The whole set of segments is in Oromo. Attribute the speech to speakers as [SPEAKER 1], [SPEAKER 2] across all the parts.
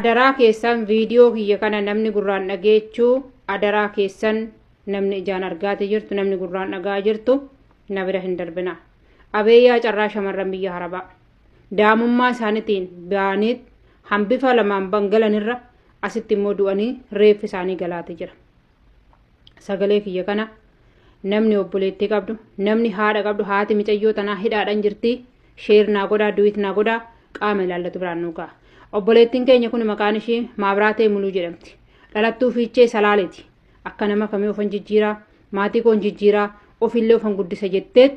[SPEAKER 1] adaraa keessan viidiyoo kiyya kana namni gurraan dhageechuu adaraa keessan namni ijaan argaate jirtu namni gurraan dhagaa jirtu na bira hin darbina. Abeeyyaa carraa shamarran biyya Arabaa daamummaa isaaniitiin baaniit hambifa lamaan bangalanirra asitti immoo du'anii reeffi isaanii galaate jira. Sagalee kiyya kana namni obboleettii qabdu namni haadha qabdu haati micayyoo tanaa hidhaadhaan jirti sheer naa godhaa duwit naa godhaa qaama ilaallatu biraan nu ga'a. Obboleettiin keenya kun maqaan ishee Maabiraatee Muluu jedhamti. Dhalattuu Fiichee Salaaleeti. Akka nama kamii ofan jijjiiraa maatii koon jijjiiraa ofillee ofan guddisa jetteet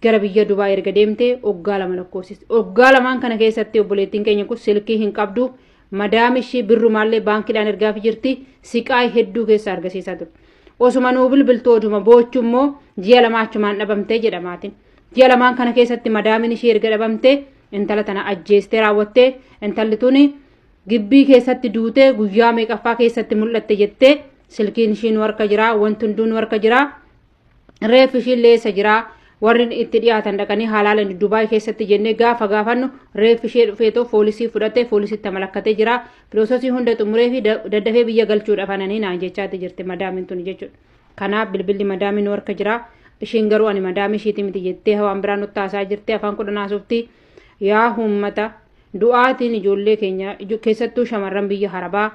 [SPEAKER 1] gara biyya Dubaay erga deemtee waggaa 2 lakkoofsiste. Waggaa 2 kana keessatti obboleettiin keenya kun silkii hin qabdu madaam ishee birrumaallee baankiidhaan ergaaf jirti siqaa hedduu keessa argisiisaa turte. Osuma nuu bilbiltuu oduma boochuu immoo ji'a 2 achumaan dhabamtee jedhamaatiin. Ji'a 2 kana keessatti madaamin ishee erga dhabamtee intala tana ajjeestee raawwattee intalli tuni gibbii keessatti duutee guyyaa meeqaffaa keessatti mul'atte jettee silkiin ishiin warka jiraa wanti hunduun warka jiraa reeffi ishiin leessa jiraa warri itti dhiyaatan dhaqanii haalaalan Dubaay keessatti jennee gaafa gaafannu reeffi ishee dhufeetoo poolisii fudhatee poolisitti malakkatee jira piroosesii hunda xumuree fi daddafee biyya galchuudhaaf ananii naan jechaati jirti madaamin tuni jechuudha. Kanaaf bilbilli madaamin warka jiraa ishiin garuu ani madaamii ishiiti miti jettee waan biraan nutti haasaa jirti afaan kudhan haasofti. Yaa uummata du'aatiin ijoollee keenya keessattuu shamarran biyya Arabaa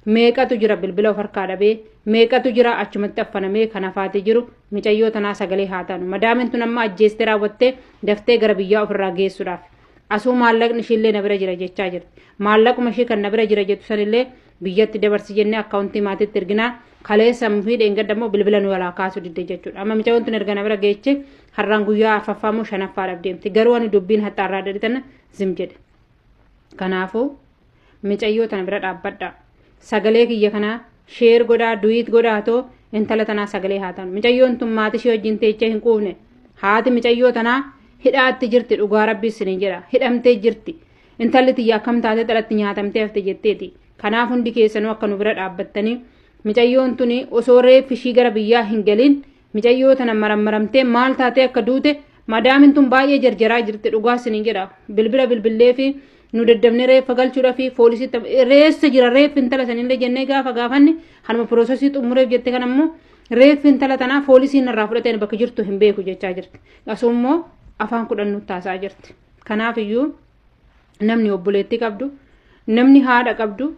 [SPEAKER 1] meeqatu jira bilbila of harkaa dhabee meeqatu jira achumatti affanamee kan hafaatee jiru micayyoo tanaa sagalee haa taanu. Madaamin tun amma ajjeestee raawwattee daftee gara biyyaa ofirraa geessuudhaaf asuu maallaqni ishiillee na bira jira jechaa jirti. Maallaquma ishii kan na bira jira jettu sanillee biyyatti dabarsi jennee akkaawuntii maatiitti erginaa kaleessa fi dheengadda immoo bilbila nu walaa kaasuu didde jechuudha. Amma micayyoon tun erga na bira geeche har'aan guyyaa arfaffaa moo shanaffaadhaaf deemti. Garuu ani dubbiin haxaarraa dadhitan zim jedhe. Kanaafuu micayyoo tana bira dhaabbadha. Sagalee kiyya kanaa sheer godhaa duwiit godhaatoo intala tanaa sagalee haa taanu. Micayyoon tun maatii ishee wajjin teechee hin quufne. Haati micayyoo tanaa hidhaatti jirti dhugaa rabbiis ni jedha. Hidhamtee jirti. Intalli tiyya akkam taatee dhalatti nyaatamtee hafte jetteeti. Kanaaf hundi keessanuu akka nu bira dhaabbattanii micayyoon tuni osoo reeffi ishii gara biyyaa hin galin micayyoo tana marammaramtee maal taatee akka duute madaamin tun baay'ee jarjaraa jirti dhugaas ni jedha. Bilbila bilbillee fi nu daddabnee reeffa galchuudhaa fi poolisitti reessa jira reeffi intala sanillee jennee gaafa gaafanne hanuma piroosesii xumureef jette kan ammoo reeffi intala tanaa poolisiin irraa fudhateen bakka jirtu hin beeku jechaa jirti. Asummoo afaan kudhan nutti haasaa jirti. Kanaaf iyyuu namni obboleettii qabdu namni haadha qabdu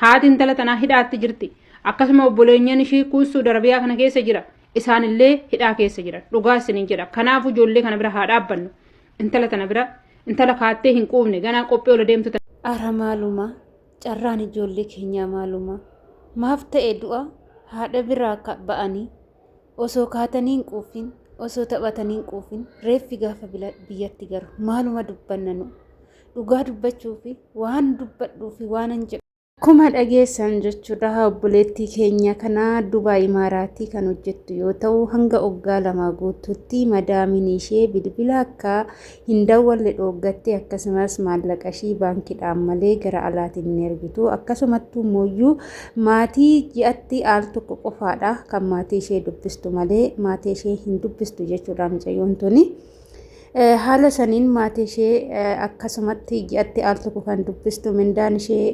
[SPEAKER 1] haati intala tanaa hidhaatti jirti. Akkasuma obboleenyaan ishii kuusuu darbiyaa kana keessa jira. Isaanillee hidhaa keessa jira. Dhugaas ni jedha. Kanaaf ijoollee kana bira haa dhaabbannu. Intala tana bira intala kaattee hin quufne ganaa qophii ola deemtu tana.
[SPEAKER 2] Ara maaluma carraan ijoollee keenyaa maaluma maaf ta'e du'a haadha biraa ba'anii osoo kaatanii hin quufin osoo taphatanii hin quufin reeffi gaafa biyyatti garu maaluma dubbannanu dhugaa dubbachuu fi waan dubbadhuu fi waan hin jedhu. Akkuma dhageessan jechuudha obboleettii keenya kana Dubaay Imaaraatii kan hojjettu yoo ta'u hanga waggaa 2 guutuutti madaamin ishee bilbila akka hin dawwalle dhooggattee akkasumas maallaqa ishii baankiidhaan malee gara alaatiin hin ergitu akkasumattuu mooyyuu maatii ji'atti al tokko qofaadha kan maatii ishee dubbistu malee maatii ishee hin dubbistu jechuudha mucayyoon tuni. Haala saniin maatii ishee akkasumatti ji'atti al tokko kan dubbistu mindaan ishee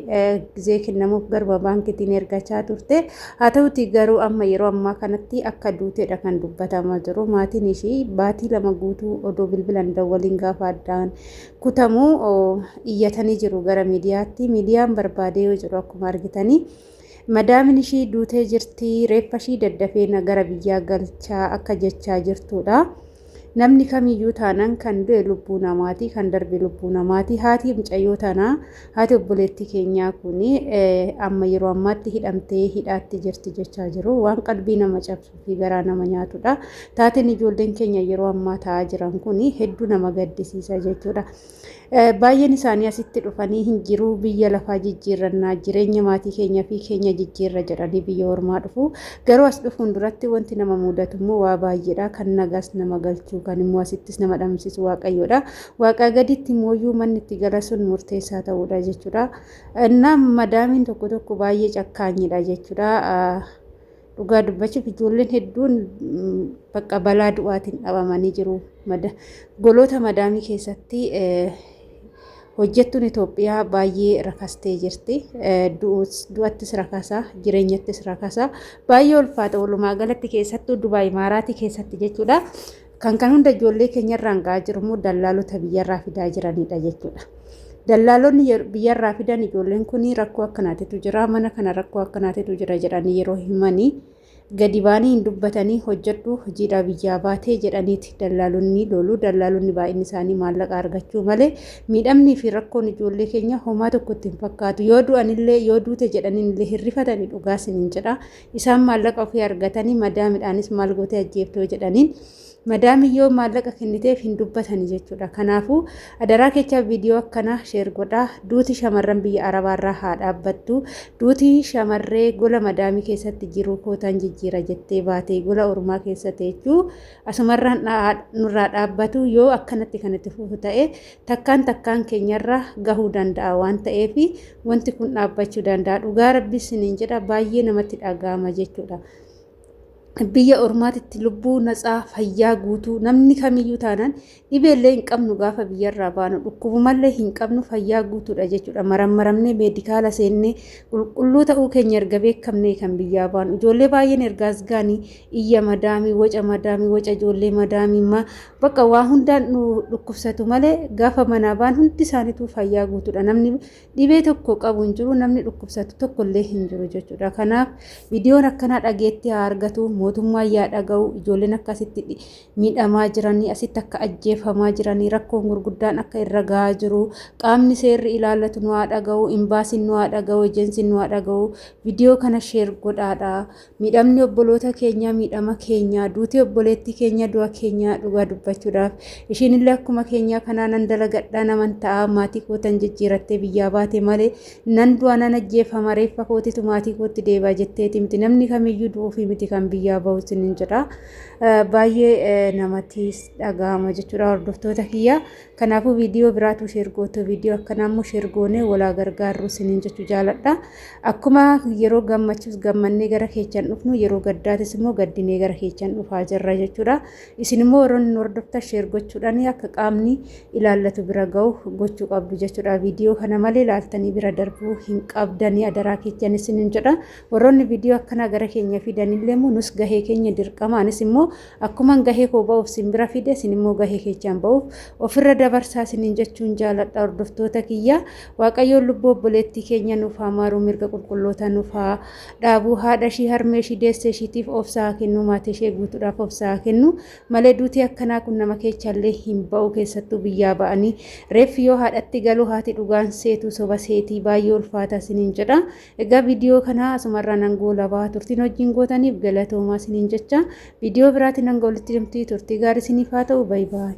[SPEAKER 2] gizee kennamuuf garba baankitiin ergachaa turte. Haa ta'uti garuu amma yeroo ammaa kanatti akka duuteedha kan dubbatamaa jiru. Maatiin ishee baatii 2 guutuu odoo bilbilan dawwaliin gaafa addaan kutamu iyyatanii jiru gara miidiyaatti. Miidiyaan barbaadee yoo jiru akkuma argitanii. Madaamin ishee duutee jirti reeffa ishee daddafee gara biyyaa galchaa akka jechaa jirtudha. Namni kamiyyuu taanaan kan du'e lubbuu namaati kan darbe lubbuu namaati. Haati mucayyoo tanaa haati obboleettii keenyaa kuni amma yeroo ammaatti hidhamtee hidhaatti jirti jechaa jiru. Waan qalbii nama cabsuu fi garaa nama nyaatudha. Taateen ijoolleen keenya yeroo ammaa taa'aa jiran kuni hedduu nama gaddisiisa jechuudha. Baay'een isaanii asitti dhufanii hin jiru biyya lafaa jijjiirrannaa jireenya maatii keenya fi keenya jijjiirra jedhanii biyya ormaa dhufu. Garuu as dhufuun duratti wanti nama mudatu immoo waa baay'eedha kan nagaas nama galchuu kan immoo asittis nama dhamsisu waaqayyoodha. Waaqaa gaditti mooyyuu manni itti gala sun murteessaa ta'uudha jechuudha. Nama madaamiin tokko tokko baay'ee cakkaanyiidha jechuudha. Dhugaa dubbachuuf ijoolleen hedduun bakka balaa du'aatiin dhabamanii jiru. Goloota madaamii keessatti hojjettuun Itoophiyaa baay'ee rakastee jirti. Du'attis rakasa, jireenyattis rakasa. Baay'ee ulfaata walumaa galatti keessattuu Dubaay Imaaraatii keessatti jechuudha. Kan hunda ijoollee keenyarraan gahaa jiru dallaalota biyyarraa fidaa jiranidha jechuudha. Dallaalonni biyyarraa fidan ijoolleen kun rakkoo akkanaatitu jira, mana kana rakkoo akkanaatitu jira jedhanii yeroo himanii gadi baanii hin dubbatanii hojjedhu hojiidhaa biyyaa baatee jedhaniiti dallaalonni loluu. Dallaalonni baay'inni isaanii maallaqa argachuu malee miidhamnii fi rakkoon ijoollee keenya homaa tokkotti hin fakkaatu. Yoo du'anillee yoo duute jedhanillee hirrifatanii dhugaa isiniin jedha. Isaan maallaqa ofii argatanii madaamidhaanis maal gootee ajjeeftoo jedhaniin madaamiyyoo maallaqa kenniteef hin dubbatanii jechuudha. Kanaafuu adaraa kecha viidiyoo akkana sheer godhaa. Duuti shamarran biyya arabaarraa haa dhaabbattu. Duuti shamarree gola madaamii keessatti jiru kootaan jijjiira jettee baatee gola ormaa keessatti jechuu asumarraan nurraa dhaabbatu. Yoo akkanatti kanatti fufu ta'e takkaan keenyarra gahuu danda'a waan ta'eef wanti kun dhaabbachuu danda'a. Dhugaa rabbi isiniin jedha baay'ee namatti dhaga'ama jechuudha. Biyya ormaatitti lubbuu natsaa fayyaa guutuu namni kamiyyuu taanaan dhibeellee hin qabnu gaafa biyyarraa baanu dhukkubumallee hin qabnu fayyaa guutuudha jechuudha. Marammaramnee meedikaala seennee qulqulluu ta'uu keenya erga beekamnee kan biyyaa baanu ijoollee baay'een ergaas gaanii iyya madaamii waca ijoollee madaamii bakka waa hundaan nu dhukkubsatu malee gaafa manaa baan hundi isaaniitu fayyaa guutuudha. Namni dhibee tokko qabu hin jiru, namni dhukkubsatu tokkollee hin jiru jechuudha. Kanaaf viidiyoon akkanaa dhageetti haa argatu. Mootummaa yaa dhaga'u ijoolleen akkasitti miidhamaa jiranii asitti akka ajjeefamaa jiranii rakkoon gurguddaan akka irra gahaa jiru qaamni seerri ilaallatu nu haa dhaga'u, imbaasiin nu haa dhaga'u, ejensiin nu haa dhaga'u. Viidiyoo kana sheer godhaadha. Miidhamni obboloota keenya miidhama keenya, duuti obboleettii keenya du'a keenya dhugaa dubbachuudhaaf ishiinillee akkuma keenya kanaa nan dalagadhaa naman ta'a maatii kootan jijjiirattee biyyaa baate malee nan du'a nan ajjeefama reeffa kootitu maatii kootti deebaa jetteeti miti. Namni kamiyyuu du'uufi miti kan biyyaa bahuutiin jira. Baay'ee namatti dhaga'ama jechuudha hordoftoota kiyya. Kanaafuu viidiyoo biraatu sheer gootu viidiyoo akkanaammoo sheer goonee walaa gargaarru isiniin jechuu jaaladha. Akkuma yeroo gammachuus gammannee gara keechaan dhufnu yeroo gaddaatis immoo gaddinee gara keechaan dhufaa jirra jechuudha. Isin immoo yeroo hordoftan sheer gochuudhaan akka qaamni ilaallatu bira gahu gochuu qabdu jechuudha. Viidiyoo kana malee ilaaltanii bira darbuu hin qabdanii adaraa keechaan isiniin jedha. Warroonni viidiyoo akkana gara keenya fidanillee nus gahee keenya dirqamaanis immoo akkuma gahee koo ba'uuf simbira fide isin immoo gahee keechaan ba'uuf ofirra dabarsaa isiniin jechuun jaaladha hordoftoota kiyya. Waaqayyoon lubbuu obboleettii keenya nuuf haa maaru, mirga qulqulloota nuuf haa dhaabu, haadha ishii harmee ishii deessee ishiitiif obsaa kennu, maatii ishee guutuudhaaf obsaa kennu malee duutii akkanaa kun nama keechaallee hin ba'u. Keessattuu biyyaa ba'anii reeffi yoo haadhatti galu haati dhugaan seetu soba seetii baay'ee ulfaata isiniin jedha. Egaa viidiyoo kana asumarraa nan goolabaa turtiin wajjin gootaniif galatoomaa isiniin jecha viidiyoo biraatiin hanga walitti deemtii turtii gaarii isiniif haa ta'u. Baay'ee.